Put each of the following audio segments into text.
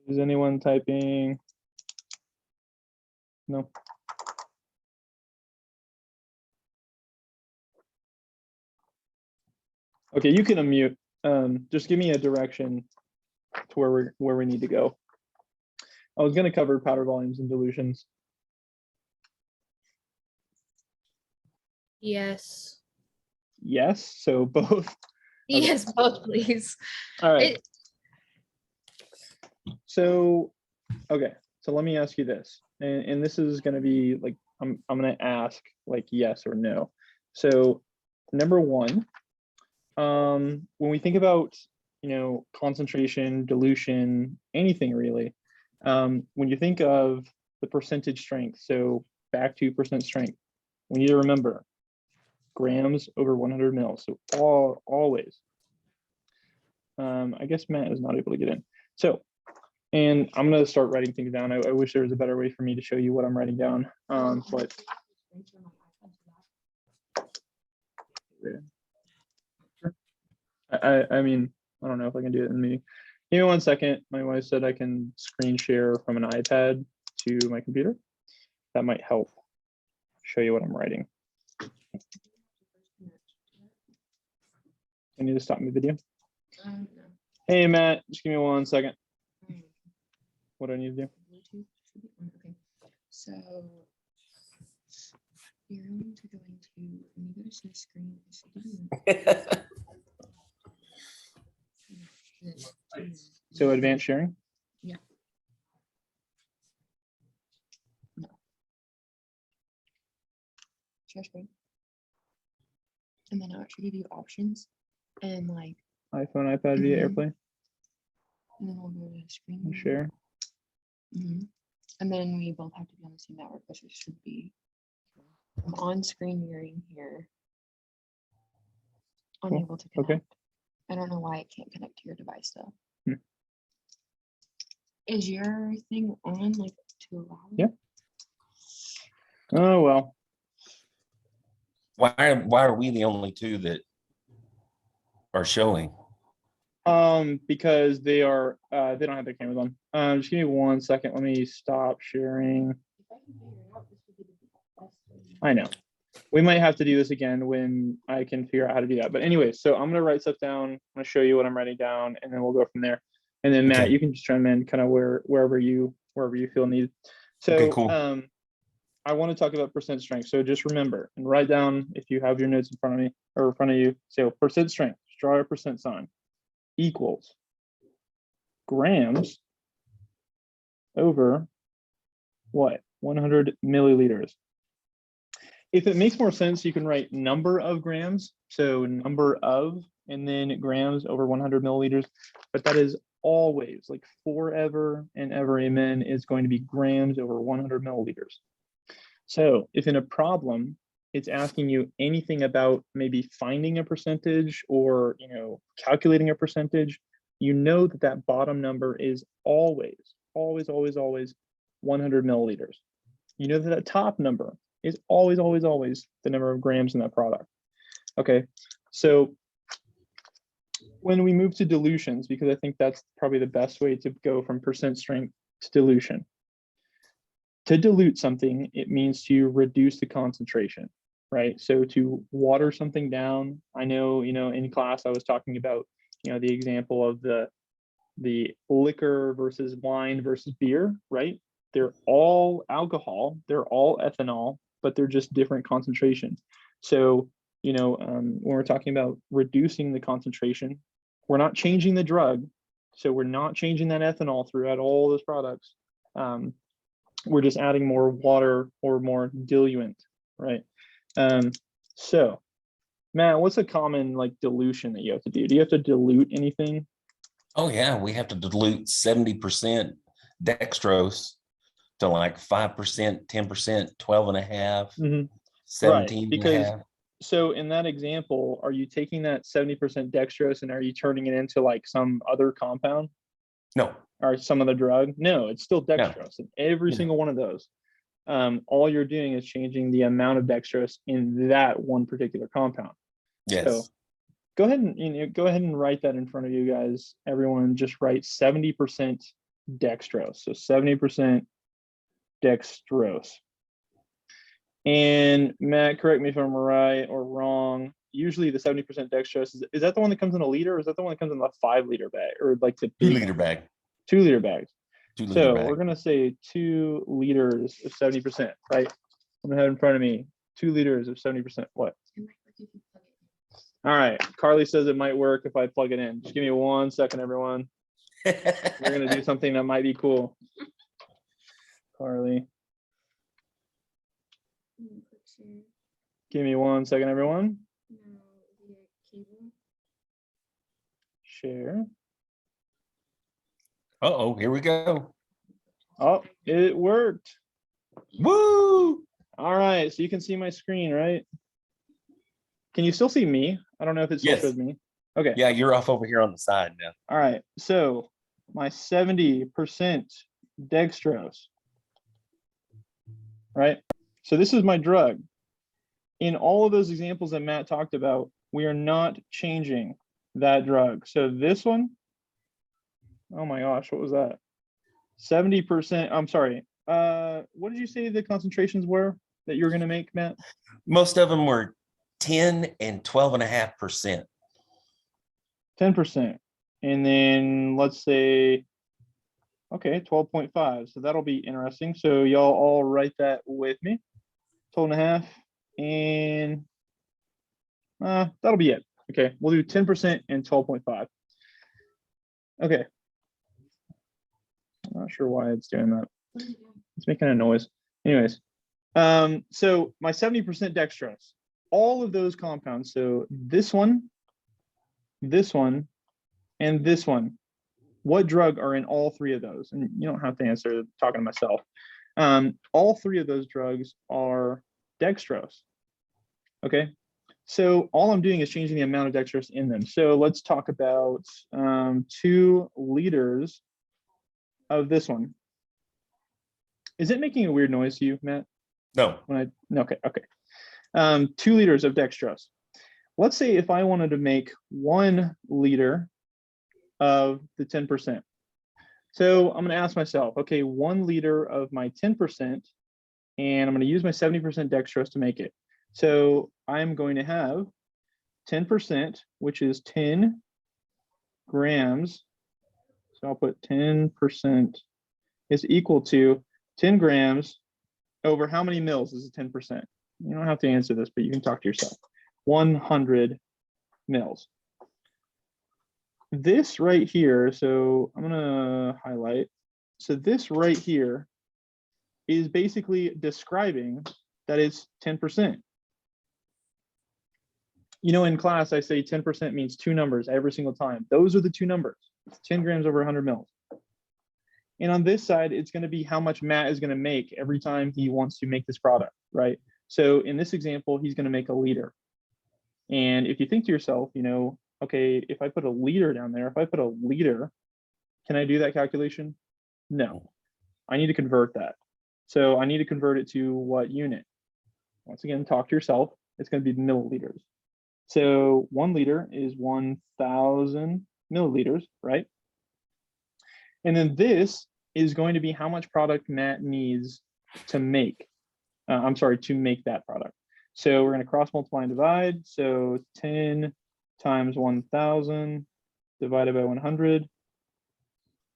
Is anyone typing? No. Okay, you can unmute. Just give me a direction to where we need to go. I was going to cover powder volumes and dilutions. Yes. Yes, so both. Okay. Yes, both, please. All right. So, okay. So let me ask you this, and this is going to be like I'm going to ask like yes or no. So, number one, when we think about concentration, dilution, anything really, when you think of the percentage strength, so back to percent strength, we need to remember grams over 100 mils. So always. I guess Matt is not able to get in. So, and I'm going to start writing things down. I wish there was a better way for me to show you what I'm writing down. But I mean, I don't know if I can do it in the meeting. Give me 1 second. My wife said I can screen share from an iPad to my computer. That might help show you what I'm writing. I need to stop my video. No. Hey, Matt, just give me 1 second. What do I need to do? Bluetooth should be on. Okay. So you're going to go into, when you go to share screen, it should be So advanced sharing? Yeah. No. Share screen. And then I'll actually give you options and like iPhone, iPad via AirPlay, and then we'll go to screen and share. And then we both have to be on the same network, which it should be. I'm on screen mirroring here. Unable to connect. Okay. I don't know why it can't connect to your device though. Hmm. Is your thing on like to allow? Yeah. Oh well. Why are we the only two that are showing? Because they don't have their cameras on. Just give me 1 second. Let me stop sharing. I know. We might have to do this again when I can figure out how to do that. But anyway, so I'm gonna write stuff down. I'm gonna show you what I'm writing down, and then we'll go from there. And then Matt, Okay. you can just chime in kind of wherever you feel needed. So Okay, cool. I want to talk about percent strength. So just remember and write down if you have your notes in front of me or in front of you. So percent strength, just draw a percent sign, equals grams over what? 100 milliliters. If it makes more sense, you can write number of grams. So number of, and then grams over 100 milliliters. But that is always, like forever and ever, amen, is going to be grams over 100 milliliters. So if in a problem, it's asking you anything about maybe finding a percentage or, calculating a percentage, you know that bottom number is always 100 milliliters. You know that top number is always the number of grams in that product. Okay, so when we move to dilutions, because I think that's probably the best way to go from percent strength to dilution. To dilute something, it means to reduce the concentration, right? So to water something down, I know, in class I was talking about, the example of the liquor versus wine versus beer, right? They're all alcohol, they're all ethanol, but they're just different concentrations. So, when we're talking about reducing the concentration, we're not changing the drug. So we're not changing that ethanol throughout all those products. We're just adding more water or more diluent, right? So Matt, what's a common like dilution that you have to do? Do you have to dilute anything? Oh yeah, we have to dilute 70% dextrose to like 5%, 10%, 12.5, 17 Right, because and a half. so in that example, are you taking that 70% dextrose and are you turning it into like some other compound No, or some other drug? No, it's still dextrose in every No. single one of those. All you're doing is changing the amount of dextrose in that one particular compound. yes. So go ahead and write that in front of you guys. Everyone just write 70% dextrose. So 70% dextrose. And Matt, correct me if I'm right or wrong. Usually the 70% dextrose, is that the one that comes in a liter, or is that the one that comes in the 5-liter bag, or like the 2-liter bag. 2-liter bags? 2-liter So bag. we're gonna say 2 liters of 70%, right? I'm gonna have in front of me 2 liters of 70%. What? All right, Carly says it might work if I plug it in. Just give me 1 second, everyone. We're gonna do something that might be cool. Carly, give me 1 second, everyone. Share. Uh-oh, here we go. Oh, it worked. Woo! All right, so you can see my screen, right? Can you still see me? I don't know if it still Yes. shows me. Okay. Yeah, you're off over here on the side now. All right, so my 70% dextrose, right? So this is my drug. In all of those examples that Matt talked about, we are not changing that drug. So this one, oh my gosh, what was that? 70%, I'm sorry. What did you say the concentrations were that you were gonna make, Matt? Most of them were 10 and 12.5%. 10%. And then let's say, okay, 12.5. So that'll be interesting. So y'all all write that with me. 12.5. And that'll be it. Okay, we'll do 10% and 12.5. Okay. I'm not sure why it's doing that. It's making a noise. Anyways, so my 70% dextrose, all of those compounds, so this one, and this one, what drug are in all 3 of those? And you don't have to answer, talking to myself. All 3 of those drugs are dextrose. Okay, so all I'm doing is changing the amount of dextrose in them. So let's talk about 2 liters of this one. Is it making a weird noise to you, Matt? No. Okay. 2 liters of dextrose. Let's say if I wanted to make 1 liter of the 10%. So I'm going to ask myself, okay, 1 liter of my 10%, and I'm going to use my 70% dextrose to make it. So I'm going to have 10%, which is 10 grams. So I'll put 10% is equal to 10 grams over how many mils is 10%? You don't have to answer this, but you can talk to yourself. 100 mils. This right here, so I'm gonna highlight. So this right here is basically describing that it's 10%. You know, in class, I say 10% means 2 numbers every single time. Those are the 2 numbers, 10 grams over 100 mils. And on this side, it's going to be how much Matt is going to make every time he wants to make this product, right? So in this example, he's going to make a liter. And if you think to yourself, you know, okay, if I put a liter down there, if I put a liter, can I do that calculation? No, I need to convert that. So I need to convert it to what unit? Once again, talk to yourself. It's going to be milliliters. So 1 liter is 1,000 milliliters, right? And then this is going to be how much product Matt needs to make. To make that product. So we're going to cross multiply and divide. So 10 times 1,000 divided by 100,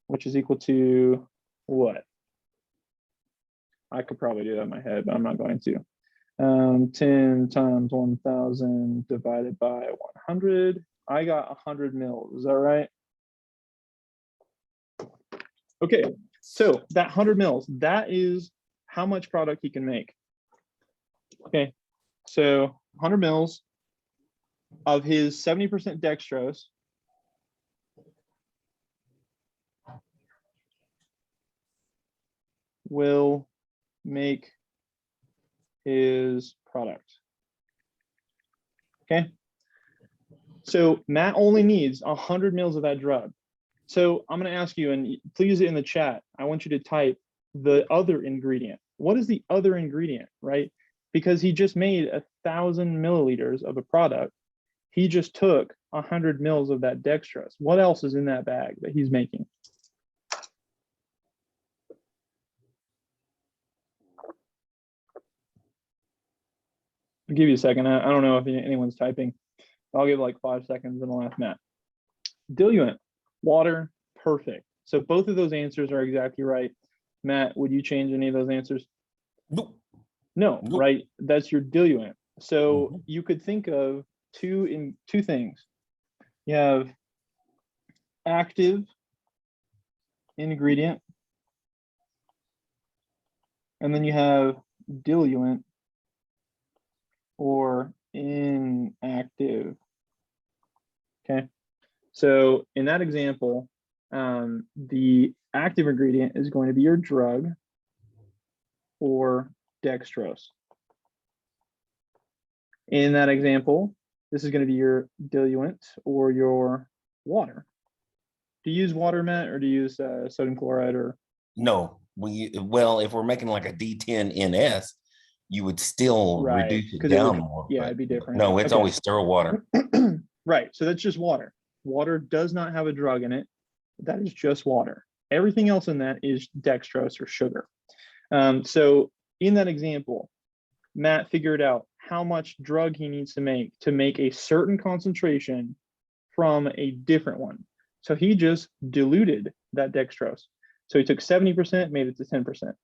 which is equal to what? I could probably do that in my head, but I'm not going to. 10 times 1,000 divided by 100. I got 100 mils. Is that right? Okay, so that 100 mils, that is how much product he can make. Okay, so 100 mils of his 70% dextrose will make his product. Okay, so Matt only needs 100 mils of that drug. So I'm going to ask you, and please in the chat, I want you to type the other ingredient. What is the other ingredient, right? Because he just made 1,000 milliliters of a product. He just took 100 mils of that dextrose. What else is in that bag that he's making? I'll give you a second. I don't know if anyone's typing. I'll give like 5 seconds and I'll ask Matt. Diluent, water, perfect. So both of those answers are exactly right. Matt, would you change any of those answers? Nope. No, Nope. right? That's your diluent. So Mhm. you could think of two things. You have active ingredient, and then you have diluent or inactive. Okay. So in that example, the active ingredient is going to be your drug or dextrose. In that example, this is going to be your diluent or your water. Do you use water, Matt, or do you use sodium chloride or? No, well, if we're making like a D10NS, you would still Right, reduce it because it down would, more. yeah, but it'd be different. no, it's Okay. always still water. Right, so that's just water. Water does not have a drug in it. That is just water. Everything else in that is dextrose or sugar. So in that example, Matt figured out how much drug he needs to make a certain concentration from a different one. So he just diluted that dextrose. So he took 70%, made it to 10%.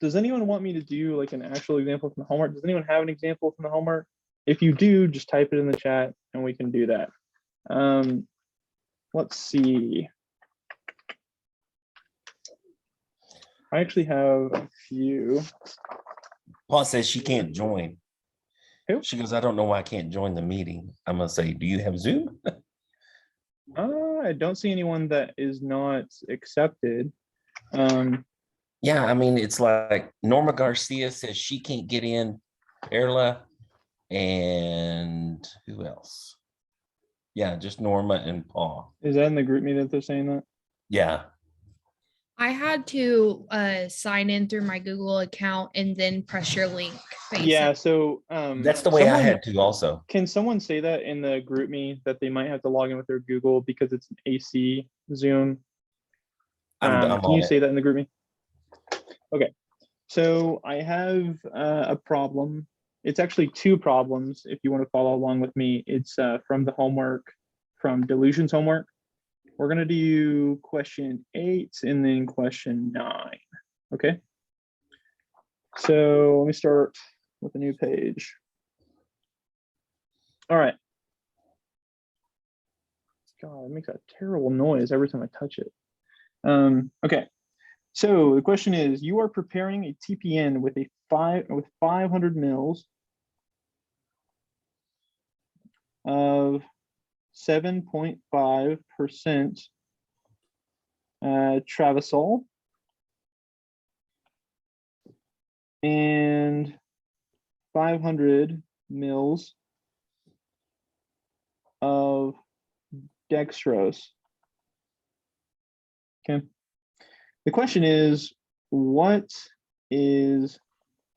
Does anyone want me to do like an actual example from the homework? Does anyone have an example from the homework? If you do, just type it in the chat and we can do that. Let's see. I actually have a few. Paul says she can't join. Who? She goes, I don't know why I can't join the meeting. I'm gonna say, do you have Zoom? I don't see anyone that is not accepted. Yeah, I mean, it's like Norma Garcia says she can't get in, Perla, and who else? Yeah, just Norma and Paul. Is that in the group me that they're saying that? Yeah. I had to sign in through my Google account and then press your link. Yeah, so That's the way I had to also. Can someone say that in the group me that they might have to log in with their Google because it's an AC Zoom? I'm Can you on say it. that in the group me? Okay, so I have a problem. It's actually two problems if you want to follow along with me. It's from the homework, from Delusion's homework. We're going to do question 8 and then question 9. Okay. So let me start with a new page. All right. God, it makes a terrible noise every time I touch it. Okay. So the question is, you are preparing a TPN with 500 mils of 7.5% Travasol and 500 mils of dextrose. Okay. The question is, what is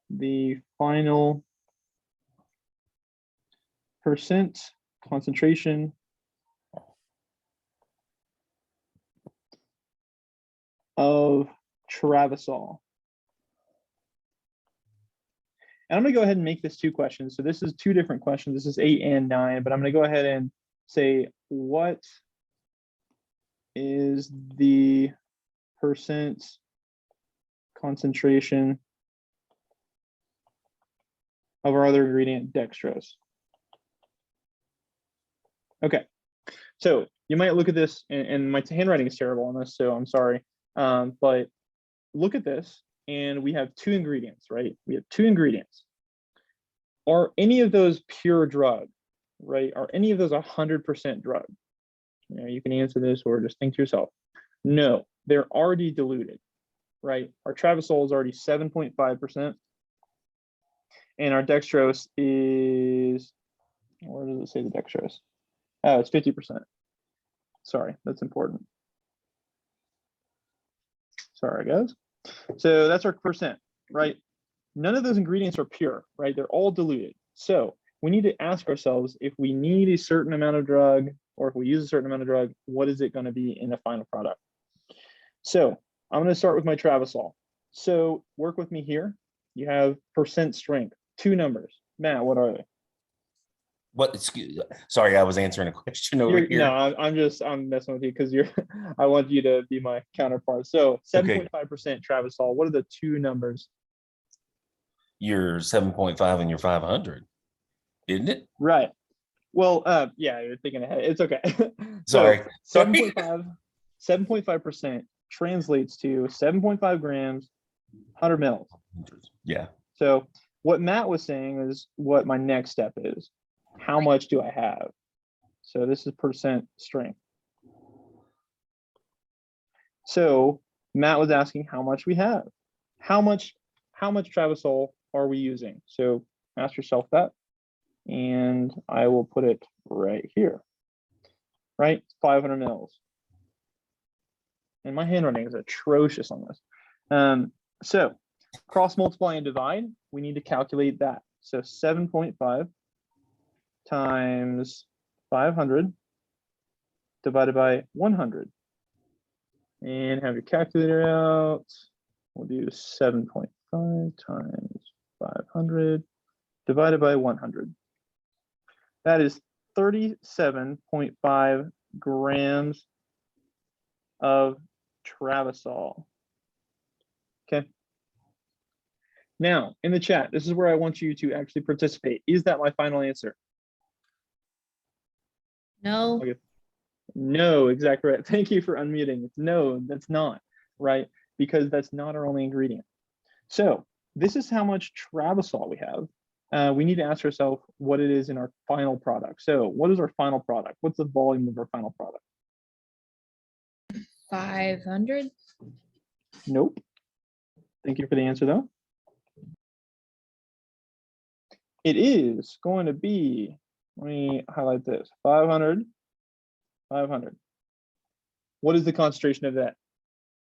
the final percent concentration of Travasol? And I'm going to go ahead and make this 2 questions. So this is 2 different questions. This is 8 and 9, but I'm going to go ahead and say, what is the percent concentration of our other ingredient, dextrose? Okay, so you might look at this, and my handwriting is terrible on this, so I'm sorry. But look at this, and we have 2 ingredients, right? We have 2 ingredients. Are any of those pure drug, right? Are any of those 100% drug? You know, you can answer this or just think to yourself. No, they're already diluted, right? Our Travasol is already 7.5%. And our dextrose is, where does it say the dextrose? Oh, it's 50%. Sorry, that's important. Sorry, guys. So that's our percent, right? None of those ingredients are pure, right? They're all diluted. So we need to ask ourselves, if we need a certain amount of drug, or if we use a certain amount of drug, what is it going to be in the final product? So I'm going to start with my Travasol. So work with me here. You have percent strength, two numbers. Matt, what are they? What? Sorry, I was answering a question over You're, here. no, I'm messing with you because you're I want you to be my counterpart. So 7.5% Travisol. What are the two numbers? Your 7.5 and your 500, isn't it? Right. Well, yeah, you're thinking ahead. It's okay. Sorry. So 7.5% translates to 7.5 grams, 100 mils. Yeah. So what Matt was saying is what my next step is. How much do I have? So this is percent strength. So Matt was asking how much we have. How much Travisol are we using? So ask yourself that. And I will put it right here. Right? 500 mils. And my handwriting is atrocious on this. So cross multiply and divide, we need to calculate that. So 7.5 times 500 divided by 100. And have your calculator out. We'll do 7.5 times 500 divided by 100. That is 37.5 grams of Travisol. Okay. Now, in the chat, this is where I want you to actually participate. Is that my final answer? No. Okay. No, exactly right. Thank you for unmuting. No, that's not, right? Because that's not our only ingredient. So this is how much Travisol we have. We need to ask ourselves what it is in our final product. So what is our final product? What's the volume of our final product? 500. Nope. Thank you for the answer though. It is going to be, let me highlight this, 500. What is the concentration of that?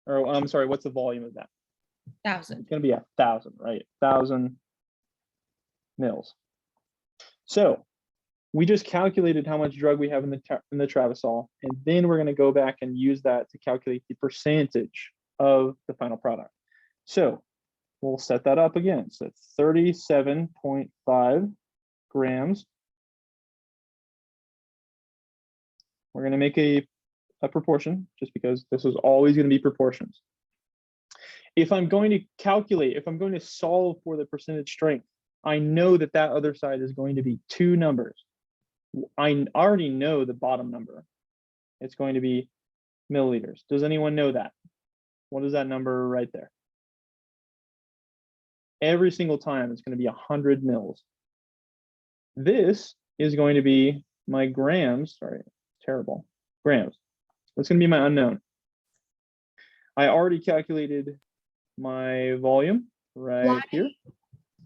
Or I'm sorry, what's the volume of that? 1,000. It's going to be 1,000, right? 1,000 mils. So we just calculated how much drug we have in the Travisol, and then we're going to go back and use that to calculate the percentage of the final product. So we'll set that up again. So 37.5 grams. We're going to make a proportion just because this is always going to be proportions. If I'm going to calculate, if I'm going to solve for the percentage strength, I know that that other side is going to be two numbers. I already know the bottom number. It's going to be milliliters. Does anyone know that? What is that number right there? Every single time it's going to be 100 mils. This is going to be my grams, sorry, terrible, grams. That's going to be my unknown. I already calculated my volume right here.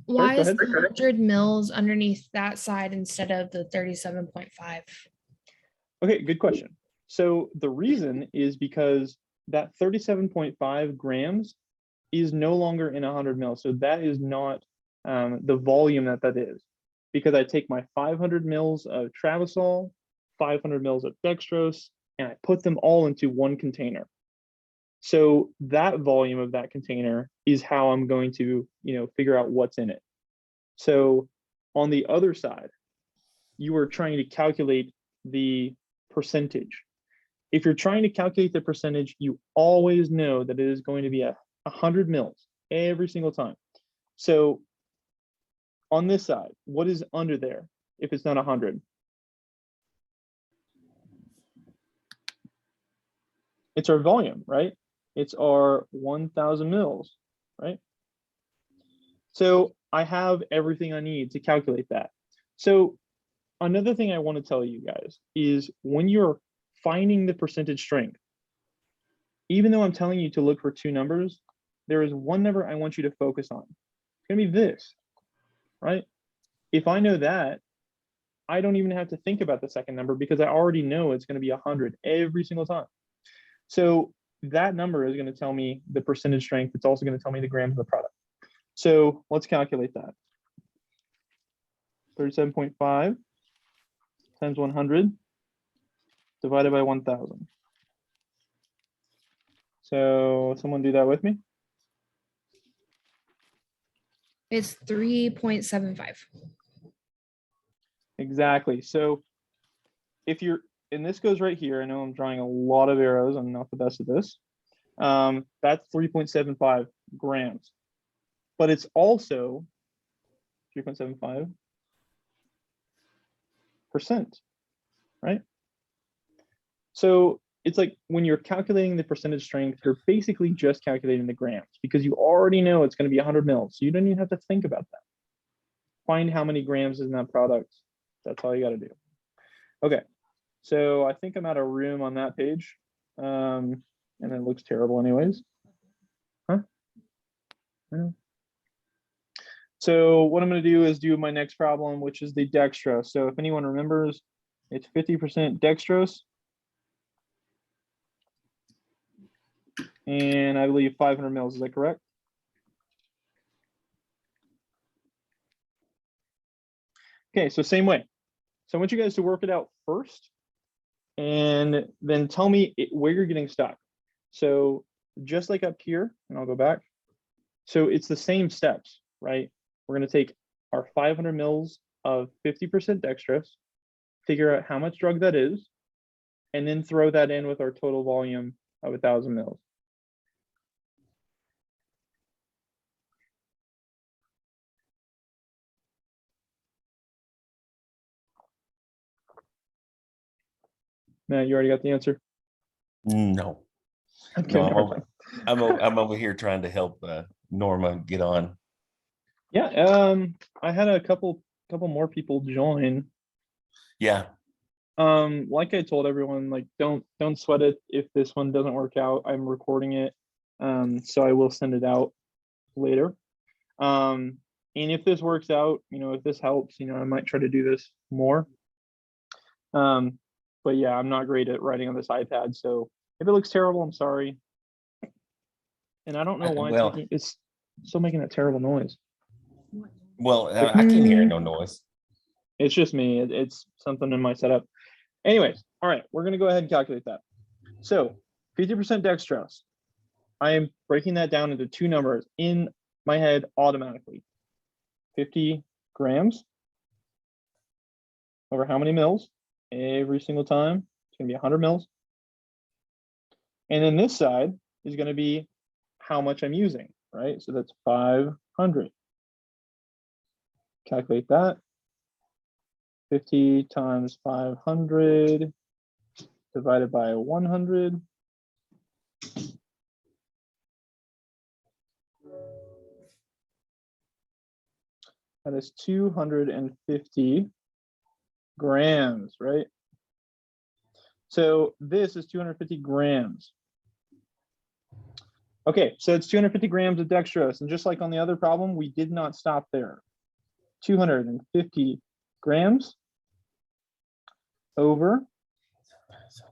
Why go is ahead. the 100 mils underneath that side instead of the 37.5? Okay, good question. So the reason is because that 37.5 grams is no longer in 100 mils. So that is not the volume that is, because I take my 500 mils of Travisol, 500 mils of dextrose, and I put them all into one container. So that volume of that container is how I'm going to, figure out what's in it. So on the other side, you are trying to calculate the percentage. If you're trying to calculate the percentage, you always know that it is going to be 100 mils every single time. So on this side, what is under there if it's not 100? It's our volume, right? It's our 1,000 mils, right? So I have everything I need to calculate that. So another thing I want to tell you guys is when you're finding the percentage strength, even though I'm telling you to look for two numbers, there is one number I want you to focus on. It's going to be this, right? If I know that, I don't even have to think about the second number because I already know it's going to be 100 every single time. So that number is going to tell me the percentage strength. It's also going to tell me the grams of the product. So let's calculate that. 37.5 times 100 divided by 1,000. So someone do that with me. It's 3.75. Exactly. So if you're, and this goes right here, I know I'm drawing a lot of arrows. I'm not the best at this. That's 3.75 grams, but it's also 3.75%, right? So it's like when you're calculating the percentage strength, you're basically just calculating the grams because you already know it's going to be 100 mils. So you don't even have to think about that. Find how many grams is in that product. That's all you got to do. Okay. So I think I'm out of room on that page. And it looks terrible anyways. Huh? Yeah. So what I'm going to do is do my next problem, which is the dextrose. So if anyone remembers, it's 50% dextrose. And I believe 500 mils, is that correct? Okay, so same way. So I want you guys to work it out first and then tell me where you're getting stuck. So just like up here, and I'll go back. So it's the same steps, right? We're going to take our 500 mils of 50% dextrose, figure out how much drug that is, and then throw that in with our total volume of 1,000 mils. Matt, you already got the answer? No, Okay, no, never mind. I'm over here trying to help Norma get on. Yeah, I had a couple more people join. Yeah, Like I told everyone, like don't sweat it if this one doesn't work out. I'm recording it, so I will send it out later. And if this works out, you know, if this helps, you know, I might try to do this more. But yeah, I'm not great at writing on this iPad, so if it looks terrible, I'm sorry. And I don't know why it's still making that terrible noise. I can't hear no noise. It's just me. It's something in my setup. Anyways, all right, we're gonna go ahead and calculate that. So 50% dextrose. I am breaking that down into two numbers in my head automatically. 50 grams over how many mils? Every single time, it's gonna be 100 mils. And then this side is gonna be how much I'm using, right? So that's 500. Calculate that. 50 times 500 divided by 100. That is 250 grams, right? So this is 250 grams. Okay, so it's 250 grams of dextrose. And just like on the other problem, we did not stop there. 250 grams over.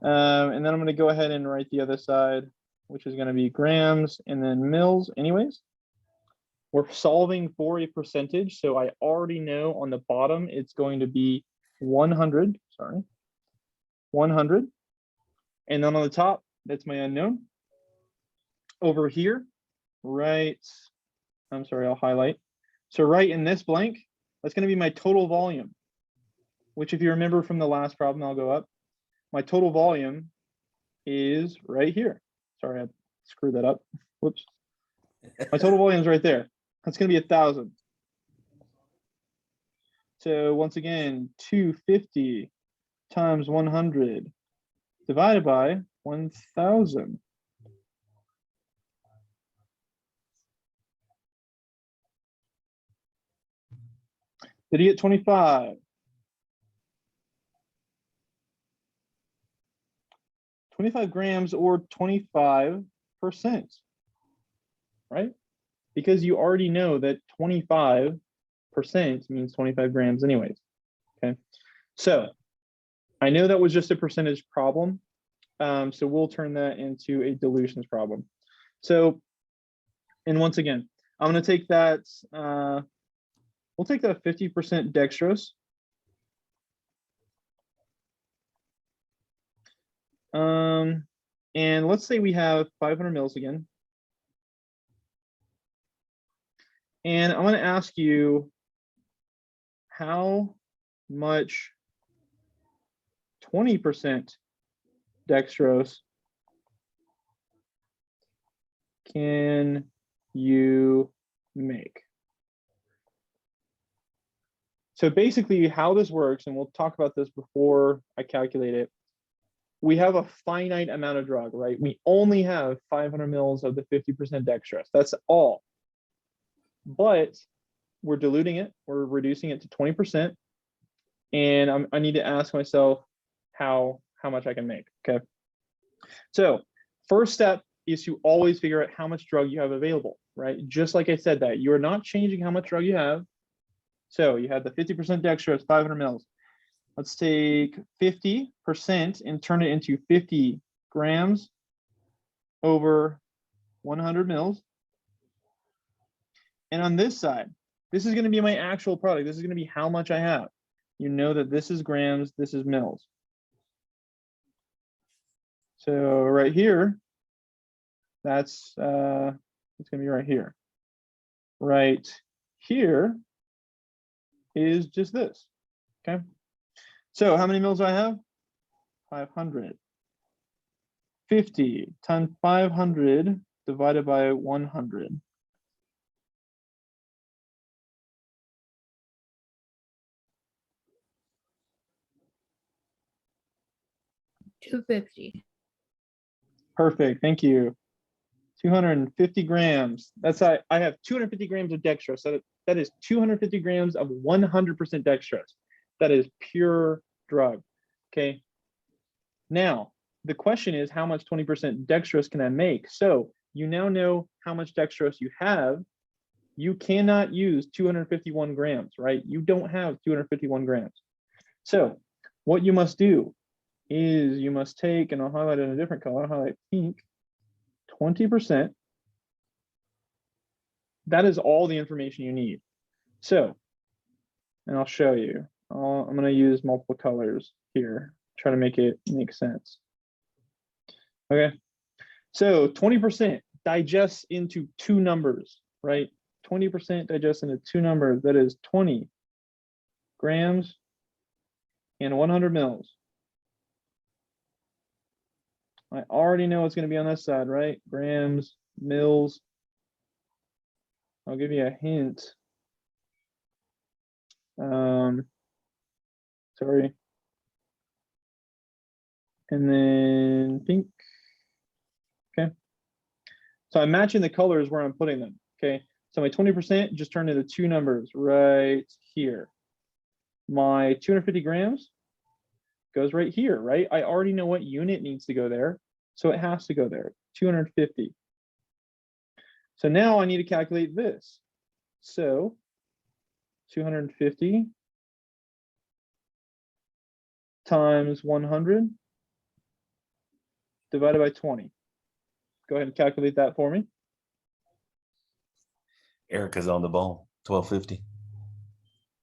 And then I'm going to go ahead and write the other side, which is going to be grams and then mils anyways. We're solving for a percentage, so I already know on the bottom it's going to be 100, sorry, 100. And then on the top, that's my unknown. Over here, right, I'm sorry, I'll highlight. So right in this blank, that's going to be my total volume, which if you remember from the last problem, I'll go up. My total volume is right here. Sorry, I screwed that up. Whoops. My total volume is right there. That's going to be 1,000. So once again, 250 times 100 divided by 1,000. Did he get 25? 25 grams or 25%, right? Because you already know that 25% means 25 grams anyways, okay? So I know that was just a percentage problem. So we'll turn that into a dilutions problem. So, and once again, I'm gonna take that, we'll take that 50% dextrose. And let's say we have 500 mils again. And I'm going to ask you how much 20% dextrose can you make? So basically how this works, and we'll talk about this before I calculate it, we have a finite amount of drug, right? We only have 500 mils of the 50% dextrose. That's all. But we're diluting it, we're reducing it to 20%. And I need to ask myself how much I can make, okay? So first step is to always figure out how much drug you have available, right? Just like I said that, you're not changing how much drug you have. So you have the 50% dextrose, 500 mils. Let's take 50% and turn it into 50 grams over 100 mils. And on this side, this is going to be my actual product. This is going to be how much I have. You know that this is grams, this is mils. So right here, that's it's going to be right here. Right here is just this, okay? So how many mils do I have? 500. 50 times 500 divided by 100. 250. Perfect, thank you. 250 grams. That's I have 250 grams of dextrose. So that is 250 grams of 100% dextrose. That is pure drug. Okay. Now, the question is how much 20% dextrose can I make? So you now know how much dextrose you have. You cannot use 251 grams, right? You don't have 251 grams. So what you must do is you must take, and I'll highlight it in a different color, I'll highlight pink, 20%. That is all the information you need. So, and I'll show you. I'm going to use multiple colors here, try to make it make sense. Okay, so 20% digests into two numbers, right? 20% digests into two numbers. That is 20 grams and 100 mils. I already know what's going to be on this side, right? Grams, mils. I'll give you a hint. Sorry. And then pink. Okay. So I'm matching the colors where I'm putting them. Okay. So my 20% just turned into two numbers right here. My 250 grams goes right here, right? I already know what unit needs to go there. So it has to go there, 250. So now I need to calculate this. So 250 times 100 divided by 20. Go ahead and calculate that for me. Erica's on the ball, 1250.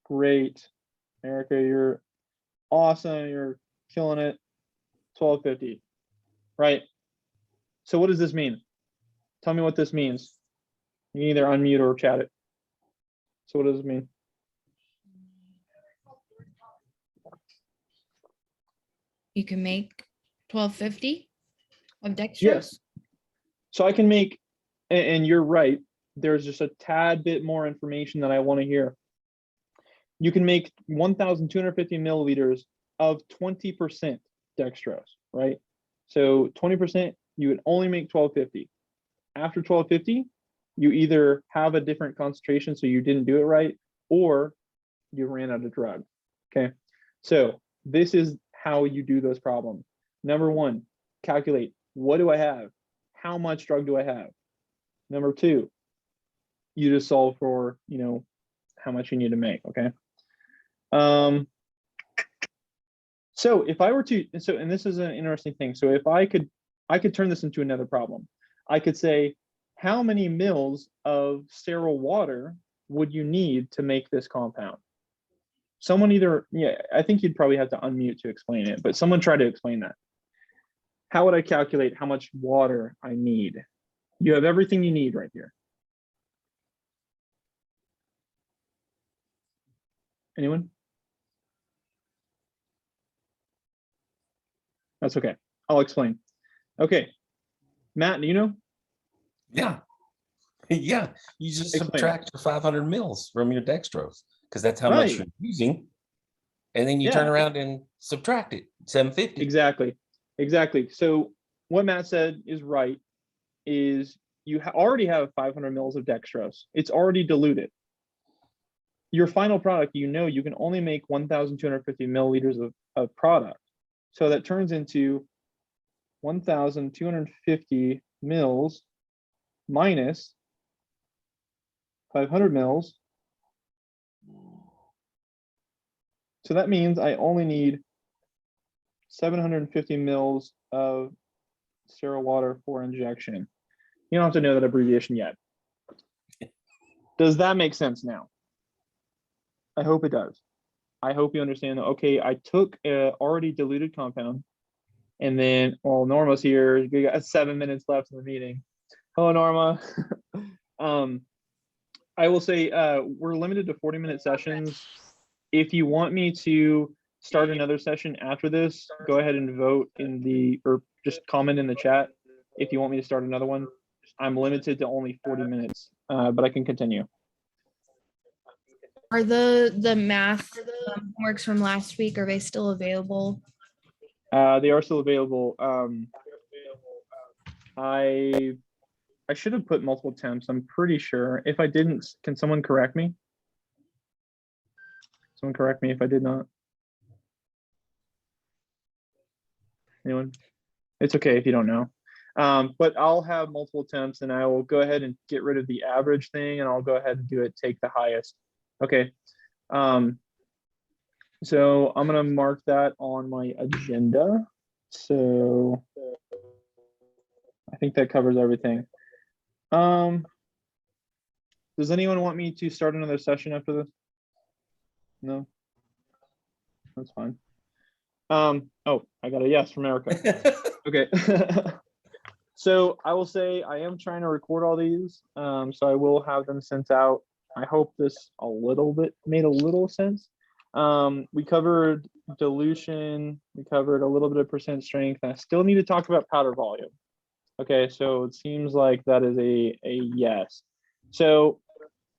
Great. Erica, you're awesome. You're killing it. 1250. Right. So what does this mean? Tell me what this means. You can either unmute or chat it. So what does it mean? You can make 1250 of dextrose? Yes. So I can make, and you're right, there's just a tad bit more information that I want to hear. You can make 1,250 milliliters of 20% dextrose, right? So 20%, you would only make 1250. After 1250, you either have a different concentration, so you didn't do it right, or you ran out of drug, okay? So this is how you do those problems. Number one, calculate, what do I have? How much drug do I have? Number two, you just solve for, you know, how much you need to make, okay? So if I were to, and this is an interesting thing. So if I could turn this into another problem. I could say, how many mils of sterile water would you need to make this compound? Someone either, yeah, I think you'd probably have to unmute to explain it, but someone try to explain that. How would I calculate how much water I need? You have everything you need right here. Anyone? That's okay. I'll explain. Okay. Matt, do you know? Yeah. Yeah, you just Explain. subtract your 500 mils from your dextrose because that's how much Right. you're using. And then you Yeah. turn around and subtract it, 750. Exactly. Exactly. So what Matt said is right, is you already have 500 mils of dextrose. It's already diluted. Your final product, you know, you can only make 1,250 milliliters of product. So that turns into 1,250 mils minus 500 mils. So that means I only need 750 mils of sterile water for injection. You don't have to know that abbreviation yet. Does that make sense now? I hope it does. I hope you understand that, okay, I took a already diluted compound and then, well, Norma's here. We got 7 minutes left in the meeting. Hello, Norma. I will say we're limited to 40-minute sessions. If you want me to start another session after this, go ahead and vote in the, or just comment in the chat if you want me to start another one. I'm limited to only 40 minutes, but I can continue. Are the math works from last week, are they still available? They are still available. I should have put multiple attempts. I'm pretty sure. If I didn't, can someone correct me? Someone correct me if I did not. Anyone? It's okay if you don't know. But I'll have multiple attempts and I will go ahead and get rid of the average thing and I'll go ahead and do it, take the highest. Okay. So I'm gonna mark that on my agenda. So I think that covers everything. Does anyone want me to start another session after this? No? That's fine. Oh, I got a yes from Erica. Okay. So I will say I am trying to record all these. So I will have them sent out. I hope this a little bit made a little sense. We covered dilution, we covered a little bit of percent strength, and I still need to talk about powder volume. Okay, so it seems like that is a yes. So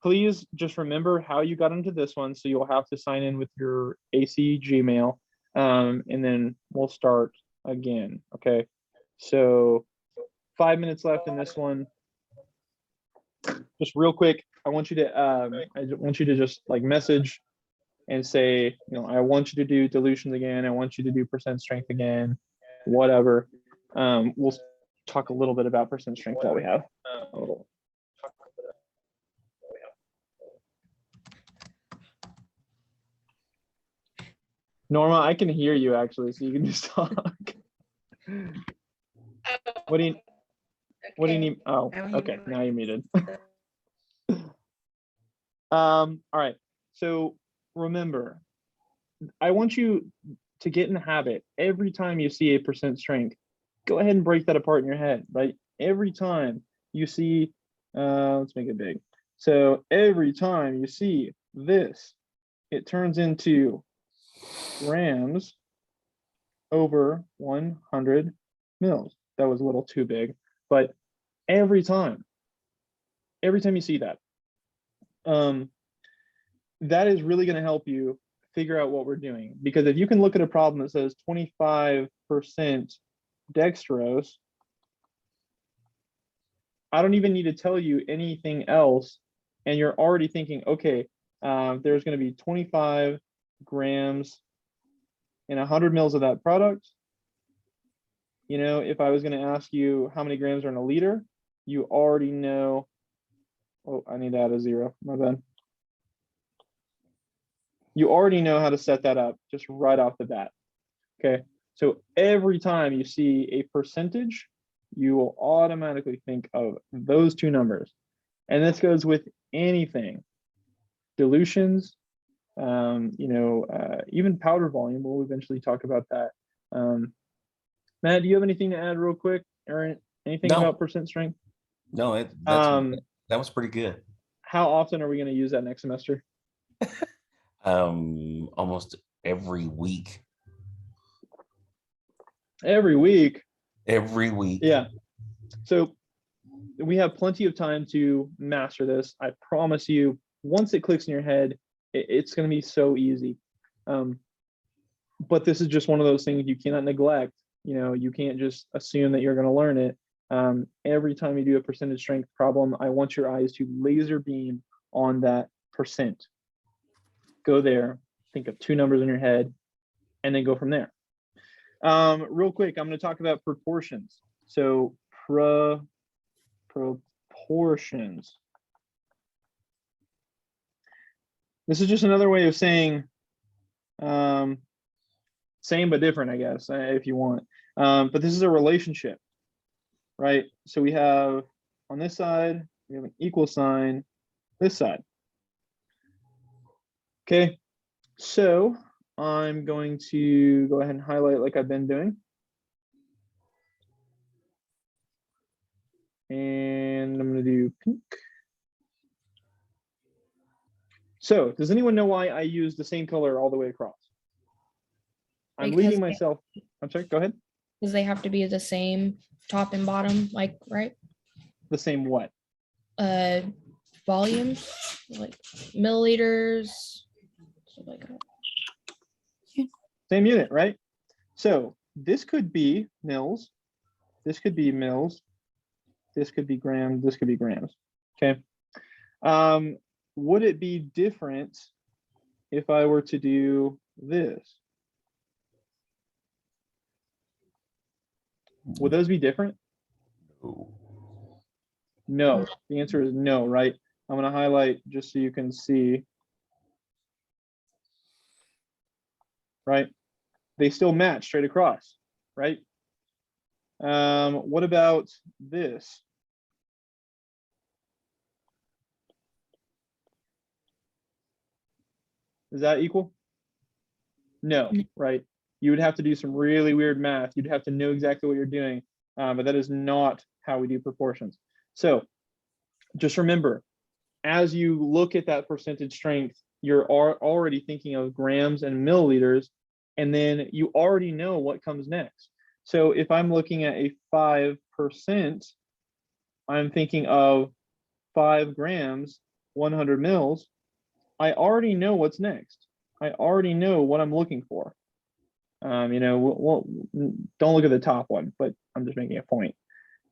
please just remember how you got into this one. So you'll have to sign in with your AC Gmail, and then we'll start again. Okay, so 5 minutes left in this one. Just real quick, I want you to just like message and say, you know, I want you to do dilutions again. I want you to do percent strength again, whatever. We'll talk a little bit about percent strength while we have a little. Norma, I can hear you actually, so you can just talk. What do you need? Oh, okay, now you're muted. All right, so remember, I want you to get in the habit every time you see a percent strength, go ahead and break that apart in your head, right? Every time you see, let's make it big. So every time you see this, it turns into grams over 100 mils. That was a little too big, but every time you see that, that is really going to help you figure out what we're doing. Because if you can look at a problem that says 25% dextrose, I don't even need to tell you anything else, and you're already thinking, okay, there's going to be 25 grams in 100 mils of that product. You know, if I was going to ask you how many grams are in a liter, you already know. Oh, I need to add a zero, my bad. You already know how to set that up just right off the bat. Okay, so every time you see a percentage, you will automatically think of those two numbers. And this goes with anything. Dilutions, you know, even powder volume. We'll eventually talk about that. Matt, do you have anything to add real quick, or anything about percent strength? No, that was pretty good. How often are we going to use that next semester? Almost every week. Every week. Every week. Yeah. So we have plenty of time to master this. I promise you, once it clicks in your head, it's going to be so easy. But this is just one of those things you cannot neglect. You know, you can't just assume that you're going to learn it. Every time you do a percentage strength problem, I want your eyes to laser beam on that percent. Go there, think of two numbers in your head, and then go from there. Real quick, I'm going to talk about proportions. So proportions. This is just another way of saying same but different, I guess, if you want. But this is a relationship, right? So we have on this side, we have an equal sign, this side. Okay, so I'm going to go ahead and highlight like I've been doing. And I'm going to do pink. So does anyone know why I use the same color all the way across? I'm Because leading they- myself. I'm sorry, go ahead. Because they have to be the same top and bottom, like, right? The same what? Volumes, like milliliters, stuff like that. Same unit, right? So this could be mils. This could be mils. This could be grams. This could be grams. Okay. Would it be different if I were to do this? Would those be different? No. The answer is no, right? I'm going to highlight just so you can see. Right? They still match straight across, right? What about this? Is that equal? No, right? You would have to do some really weird math. You'd have to know exactly what you're doing, but that is not how we do proportions. So just remember, as you look at that percentage strength, you're already thinking of grams and milliliters, and then you already know what comes next. So if I'm looking at a 5%, I'm thinking of 5 grams, 100 mils. I already know what's next. I already know what I'm looking for. You know, don't look at the top one, but I'm just making a point.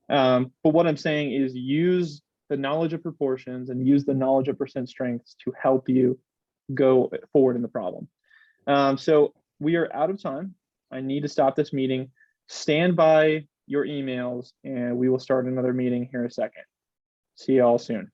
But what I'm saying is use the knowledge of proportions and use the knowledge of percent strengths to help you go forward in the problem. So we are out of time. I need to stop this meeting. Stand by your emails and we will start another meeting here in a second. See you all soon.